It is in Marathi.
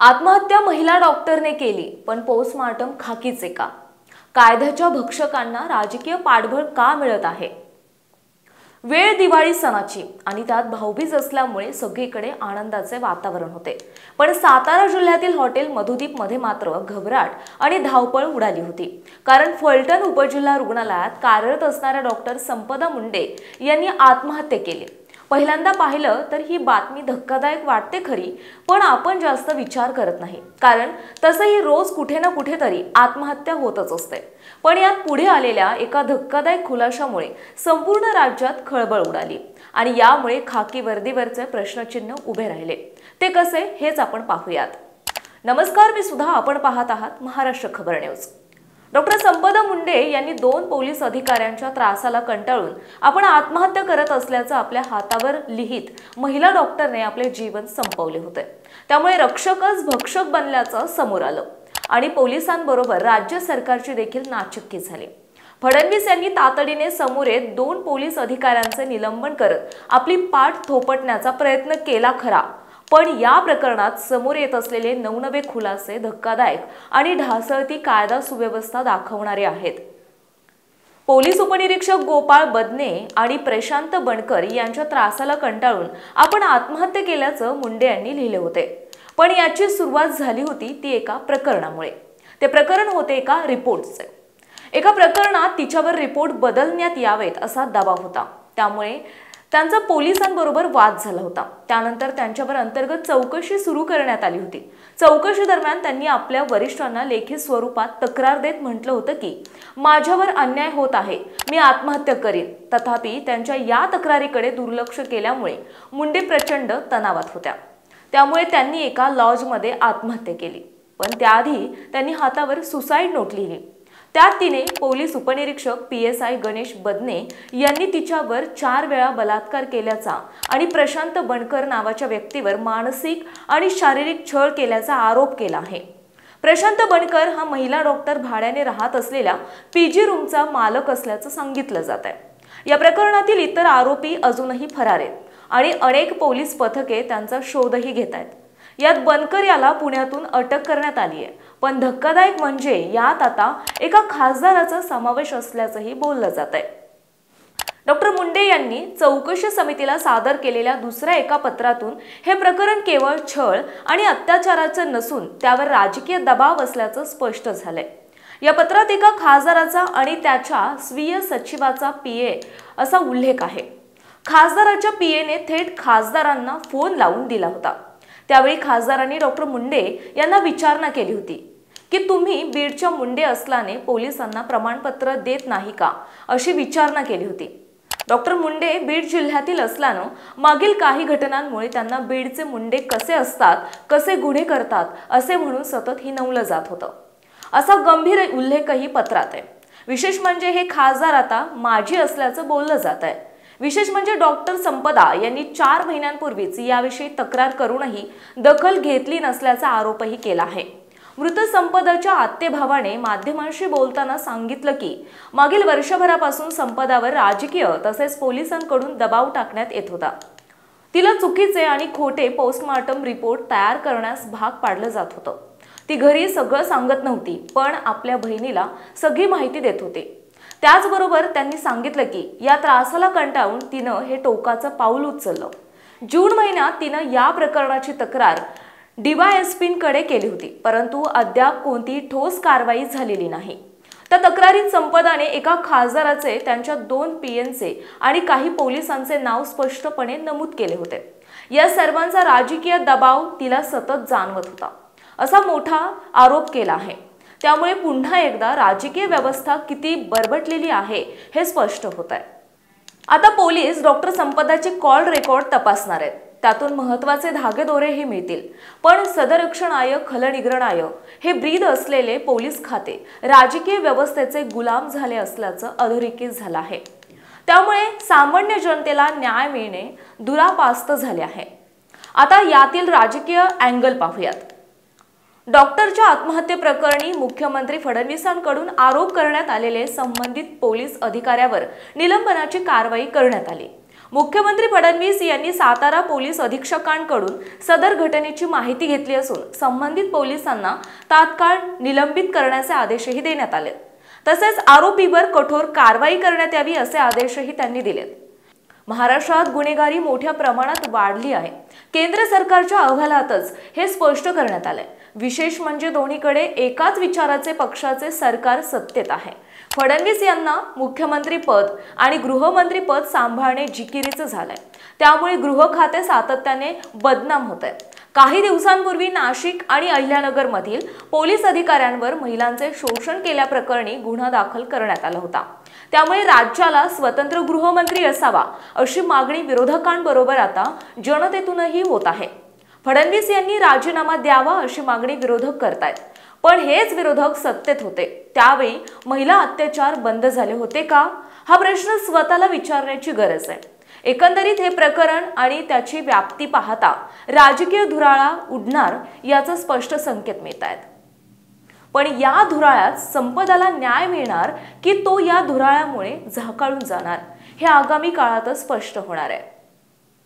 आत्महत्या महिला डॉक्टरने केली, पण पोस्टमार्टम खाकीचे का? कायद्याच्या भक्षकांना राजकीय पाठबळ का मिळत आहे? वेळ दिवाळी सणाची आणि त्यात भाऊबीज असल्यामुळे सगळीकडे आनंदाचे वातावरण होते। पण सातारा जिल्ह्यातील हॉटेल मधुदीप मध्ये मात्र घबराट आणि धावपळ उडाली होती। कारण फलटण उपजिल्हा रुग्णालयात कार्यरत असणाऱ्या डॉक्टर संपदा मुंडे यांनी आत्महत्या केली। पहिल्यांदा पाहिलं तर ही बातमी धक्कादायक वाटते खरी, पण आपण जास्त विचार करत नाही, कारण तसंही रोज कुठे ना कुठेतरी आत्महत्या होतच असते। पण यात पुढे आलेल्या एका धक्कादायक खुलाशामुळे संपूर्ण राज्यात खळबळ उडाली आणि यामुळे खाकी वर्दीवरचे प्रश्नचिन्ह उभे राहिले। ते कसे हेच आपण पाहूयात। नमस्कार, मी सुधा, आपण पाहत आहात महाराष्ट्र खबर न्यूज। डॉक्टर संपदा मुंडे यांनी 2 पोलीस अधिकाऱ्यांच्या त्रासाला कंटाळून आपण आत्महत्या करत असल्याचं आपल्या हातावर लिहित महिला डॉक्टरने आपले जीवन संपवले होते। त्यामुळे रक्षकच भक्षक बनल्याचं समोर आलं आणि पोलिसांबरोबर राज्य सरकारची देखील नाचक्की झाली। फडणवीस यांनी तातडीने समोर येत 2 पोलीस अधिकाऱ्यांचे निलंबन करत आपली पाठ थोपटण्याचा प्रयत्न केला खरा, पण या प्रकरणात समोर येत असलेले नवनवे खुलासे धक्कादायक आणि ढासळती कायदा सुव्यवस्था दाखवणारे आहेत। पोलीस उपनिरीक्षक गोपाळ बदने आणि प्रशांत बनकर यांच्या त्रासाला कंटाळून आपण आत्महत्या केल्याचं मुंडे यांनी लिहिले होते। पण याची सुरुवात झाली होती ती एका प्रकरणामुळे। ते प्रकरण होते एका रिपोर्टचे। एका प्रकरणात तिच्यावर रिपोर्ट बदलण्यात यावेत असा दबाव होता, त्यामुळे त्यांचा पोलिसांबरोबर वाद झाला होता। त्यानंतर त्यांच्यावर अंतर्गत चौकशी सुरू करण्यात आली होती। चौकशी दरम्यान त्यांनी आपल्या वरिष्ठांना लेखी स्वरूपात तक्रार देत म्हटलं होतं की माझ्यावर अन्याय होत आहे, मी आत्महत्या करीन। तथापि त्यांच्या या तक्रारीकडे दुर्लक्ष केल्यामुळे मुंडे प्रचंड तणावात होत्या। त्यामुळे त्यांनी एका लॉजमध्ये आत्महत्या केली, पण त्याआधी त्यांनी हातावर सुसाईड नोट लिहिली। त्यात तिने पोलीस उपनिरीक्षक PSI गणेश बदने यांनी तिच्यावर 4 वेळा बलात्कार केल्याचा आणि प्रशांत बनकर नावाच्या व्यक्तीवर मानसिक आणि शारीरिक छळ केल्याचा आरोप केला आहे। प्रशांत बनकर हा महिला डॉक्टर भाड्याने राहत असलेल्या PG रूमचा मालक असल्याचं सांगितलं जात आहे। या प्रकरणातील इतर आरोपी अजूनही फरार आहेत आणि अनेक पोलीस पथके त्यांचा शोधही घेत आहेत। यात बनकर याला पुण्यातून अटक करण्यात आली आहे, पण धक्कादायक म्हणजे यात आता एका खासदाराचा समावेश असल्याचंही बोललं जात आहे। डॉक्टर मुंडे यांनी चौकशी समितीला सादर केलेल्या दुसऱ्या एका पत्रातून हे प्रकरण केवळ छळ आणि अत्याचाराचं नसून त्यावर राजकीय दबाव असल्याचं स्पष्ट झालंय। या पत्रात एका खासदाराचा आणि त्याच्या स्वीय सचिवाचा PA असा उल्लेख आहे। खासदाराच्या PAने थेट खासदारांना फोन लावून दिला होता। त्यावेळी खासदारांनी डॉक्टर मुंडे यांना विचारणा केली होती की तुम्ही बीडच्या मुंडे असल्याने पोलिसांना प्रमाणपत्र देत नाही का, अशी विचारणा केली होती। डॉक्टर मुंडे बीड जिल्ह्यातील असल्यानं मागील काही घटनांमुळे त्यांना बीडचे मुंडे कसे असतात, कसे गुन्हे करतात असे म्हणून सतत हिणवलं जात होतं, असा गंभीर उल्लेखही पत्रात आहे। विशेष म्हणजे हे खासदार आता माजी असल्याचं बोललं जात आहे। विशेष म्हणजे डॉक्टर संपदा यांनी 4 महिन्यांपूर्वीच याविषयी तक्रार करूनही दखल घेतली नसल्याचा आरोपही केला आहे। मृत संपदाच्या आत्तेभावाने माध्यमांशी बोलताना सांगितलं की मागील वर्षभरापासून संपदावर राजकीय तसेच पोलिसांकडून दबाव टाकण्यात येत होता। तिला चुकीचे आणि खोटे पोस्टमार्टम रिपोर्ट तयार करण्यास भाग पाडलं जात होतं। ती घरी सगळं सांगत नव्हती, पण आपल्या बहिणीला सगळी माहिती देत होती। त्याचबरोबर त्यांनी सांगितलं की या त्रासाला कंटाळून तिनं हे टोकाचं पाऊल उचललं। जून महिन्यात तिनं या प्रकरणाची तक्रार DYSPंकडे केली होती, परंतु अद्याप कोणतीही ठोस कारवाई झालेली नाही। त्या तक्रारीत संपदाने एका खासदाराचे, त्यांच्या 2 PNचे आणि काही पोलिसांचे नाव स्पष्टपणे नमूद केले होते। या सर्वांचा राजकीय दबाव तिला सतत जाणवत होता, असा मोठा आरोप केला आहे। त्यामुळे पुन्हा एकदा राजकीय व्यवस्था किती बरबटलेली आहे हे स्पष्ट होत आहे। आता पोलीस डॉक्टर संपदाचे कॉल रेकॉर्ड तपासणार आहेत, त्यातून महत्त्वाचे धागेदोरेही मिळतील। पण सदरक्षणाय खलनिग्रणाय हे ब्रीद असलेले पोलीस खाते राजकीय व्यवस्थेचे गुलाम झाले असल्याचं अधोरेखित झालं आहे। त्यामुळे सामान्य जनतेला न्याय मिळणे दुरापास्त झाले आहे। आता यातील राजकीय अँगल पाहूयात। डॉक्टरच्या आत्महत्येप्रकरणी मुख्यमंत्री फडणवीसांकडून आरोप करण्यात आलेले संबंधित पोलीस अधिकाऱ्यावर निलंबनाची कारवाई करण्यात आली। मुख्यमंत्री फडणवीस यांनी सातारा पोलीस अधीक्षकांकडून सदर घटनेची माहिती घेतली असून संबंधित पोलिसांना तात्काळ निलंबित करण्याचे आदेशही देण्यात आले। तसेच आरोपीवर कठोर कारवाई करण्यात यावी असे आदेशही त्यांनी दिलेत। महाराष्ट्रात गुन्हेगारी मोठ्या प्रमाणात वाढली आहे। केंद्र सरकारच्या अहवालातच हे स्पष्ट करण्यात आले। विशेष म्हणजे दोन्हीकडे एकाच विचाराचे पक्षाचे सरकार सत्तेत आहे। फडणवीस यांना मुख्यमंत्री पद आणि गृहमंत्री पद सांभाळणे जिकिरीचे झालंय। त्यामुळे गृह खाते सातत्याने बदनाम होत आहे। काही दिवसांपूर्वी नाशिक आणि अहिल्यानगर मधील पोलीस अधिकाऱ्यांवर महिलांचे शोषण केल्याप्रकरणी गुन्हा दाखल करण्यात आला होता। त्यामुळे राज्याला स्वतंत्र गृहमंत्री असावा अशी मागणी विरोधकांबरोबर आता जनतेतूनही होत आहे। फडणवीस यांनी राजीनामा द्यावा अशी मागणी विरोधक करतायत। पण हेच विरोधक सत्तेत होते त्यावेळी महिला अत्याचार बंद झाले होते का, हा प्रश्न स्वतःला विचारण्याची गरज आहे। एकंदरीत हे प्रकरण आणि त्याची व्याप्ती पाहता राजकीय धुराळा उडणार याचा स्पष्ट संकेत मिळत आहेत। पण या धुराळ्यात संपदाला न्याय मिळणार की तो या धुराळ्यामुळे झाकाळून जाणार हे आगामी काळातच स्पष्ट होणार आहे।